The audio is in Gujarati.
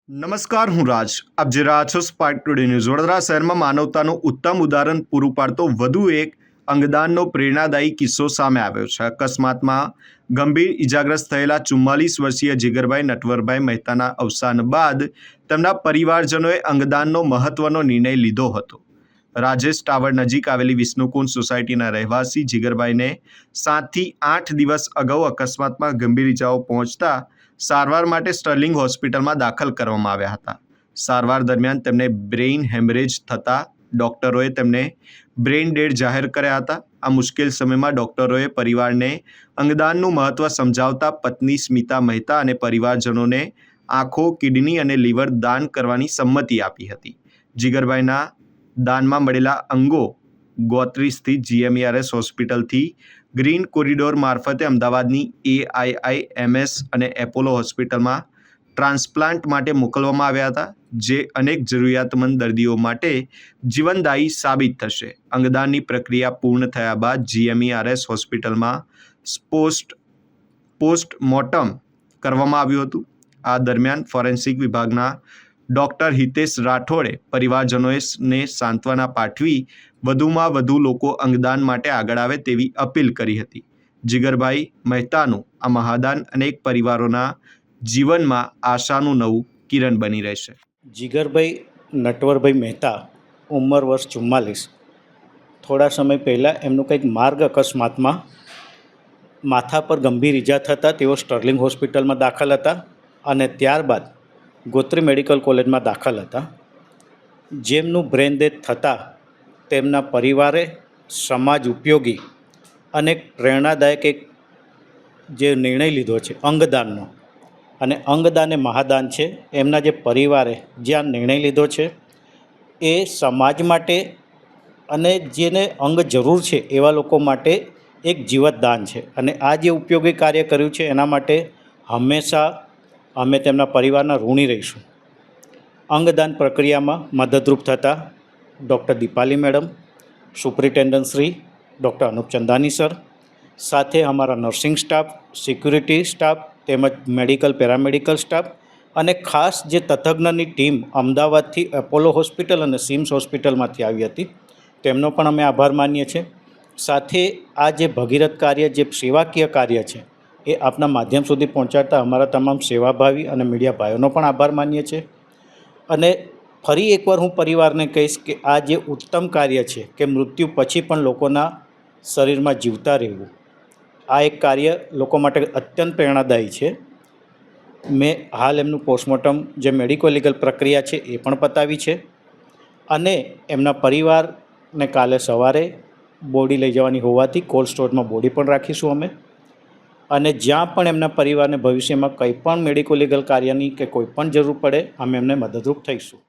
નમસ્કાર, હું રાજ. આપ જે રહ્યા છો સ્પાર્ક ટુડે ન્યૂઝ. વડોદરા શહેરમાં માનવતાનું ઉત્તમ ઉદાહરણ પૂરું પાડતો વધુ એક અંગદાનનો પ્રેરણાદાયી કિસ્સો સામે આવ્યો છે. અકસ્માતમાં ગંભીર ઇજાગ્રસ્ત થયેલા 44 વર્ષીય જીગરભાઈ નટવરભાઈ મહેતાના અવસાન બાદ તેમના પરિવારજનોએ અંગદાનનો મહત્વનો નિર્ણય લીધો હતો. રાજેશ ટાવર નજીક આવેલી વિષ્ણુકુંજ સોસાયટીના રહેવાસી જીગરભાઈને 7 થી 8 દિવસ અગાઉ અકસ્માતમાં ગંભીર ઇજાઓ પહોંચતા સારવાર માટે સ્ટર્લિંગ હોસ્પિટલમાં દાખલ કરવામાં આવ્યા હતા. સારવાર દરમિયાન તેમને બ્રેઇન હેમરેજ થતાં ડોક્ટરોએ તેમને બ્રેઇન ડેડ જાહેર કર્યા હતા. આ મુશ્કેલ સમયમાં ડોક્ટરોએ પરિવારને અંગદાનનું મહત્વ સમજાવતા પત્ની સ્મિતા મહેતા અને પરિવારજનોને આંખો, કિડની અને લીવર દાન કરવાની સંમતિ આપી હતી. જીગરભાઈના દાનમાં મળેલા અંગો ગોત્રી સ્થિત GMERS હોસ્પિટલથી ગ્રીન કોરિડોર મારફતે અમદાવાદની AIIMS અને એપોલો હોસ્પિટલમાં ટ્રાન્સપ્લાન્ટ માટે મોકલવામાં આવ્યા હતા, જે અનેક જરૂરિયાતમંદ દર્દીઓ માટે જીવનદાયી સાબિત થશે. અંગદાનની પ્રક્રિયા પૂર્ણ થયા બાદ GMERS હોસ્પિટલમાં પોસ્ટમોર્ટમ કરવામાં આવ્યું હતું. આ દરમિયાન ફોરેન્સિક વિભાગના ડૉક્ટર હિતેશ રાઠોડે પરિવારજનોને સાંત્વના પાઠવી વધુમાં વધુ લોકો અંગદાન માટે આગળ આવે તેવી અપીલ કરી હતી. જીગરભાઈ મહેતાનું આ મહાદાન અનેક પરિવારોના જીવનમાં આશાનું નવું કિરણ બની રહેશે. જીગરભાઈ નટવરભાઈ મહેતા, ઉંમર વર્ષ 44. થોડા સમય પહેલાં એમનું કંઈક માર્ગ અકસ્માતમાં માથા પર ગંભીર ઈજા થતાં તેઓ સ્ટર્લિંગ હોસ્પિટલમાં દાખલ હતા અને ત્યારબાદ ગોત્રી મેડિકલ કોલેજમાં દાખલ હતા. જેમનું બ્રેન ડેથ થતાં તેમના પરિવારે સમાજ ઉપયોગી અને પ્રેરણાદાયક એક જે નિર્ણય લીધો છે અંગદાનનો, અને અંગદાન એ મહાદાન છે. એમના જે પરિવારે જે આ નિર્ણય લીધો છે એ સમાજ માટે અને જેને અંગ જરૂર છે એવા લોકો માટે એક જીવતદાન છે. અને આ જે ઉપયોગી કાર્ય કર્યું છે એના માટે હંમેશા અમે તેમના પરિવારના ઋણી રહીશું. અંગદાન પ્રક્રિયામાં મદદરૂપ થતા doctor Dipali madam, superintendent Shri doctor Anup Chandani sir, સાથે અમારા નર્સિંગ સ્ટાફ, સિક્યુરિટી સ્ટાફ તેમજ મેડિકલ પેરામેડિકલ સ્ટાફ અને ખાસ જે તજજ્ઞની ટીમ અમદાવાદથી એપોલો હોસ્પિટલ અને સિમ્સ હોસ્પિટલમાંથી આવી હતી તેમનો પણ અમે આભાર માનીએ છીએ. સાથે આ જે ભગીરથ કાર્ય, જે સેવાકીય કાર્ય છે એ આપના માધ્યમ સુધી પહોંચાડતા અમારા તમામ સેવાભાવી અને મીડિયા ભાઈઓનો પણ આભાર માનીએ છીએ. અને ફરી એકવાર હું પરિવારને કહીશ કે આ જે ઉત્તમ કાર્ય છે કે મૃત્યુ પછી પણ લોકોના શરીરમાં જીવતા રહેવું, આ એક કાર્ય લોકો માટે અત્યંત પ્રેરણાદાયી છે. મેં હાલ એમનું પોસ્ટમોર્ટમ જે મેડિકો લીગલ પ્રક્રિયા છે એ પણ પતાવી છે અને એમના પરિવારને કાલે સવારે બોડી લઈ જવાની હોવાથી કોલ્ડ સ્ટોરમાં બોડી પણ રાખીશું અમે. અને જ્યાં પણ એમના પરિવારને ભવિષ્યમાં કંઈ પણ મેડિકો લીગલ કાર્યની કે કોઈ પણ જરૂર પડે અમે એમને મદદરૂપ થઈશું.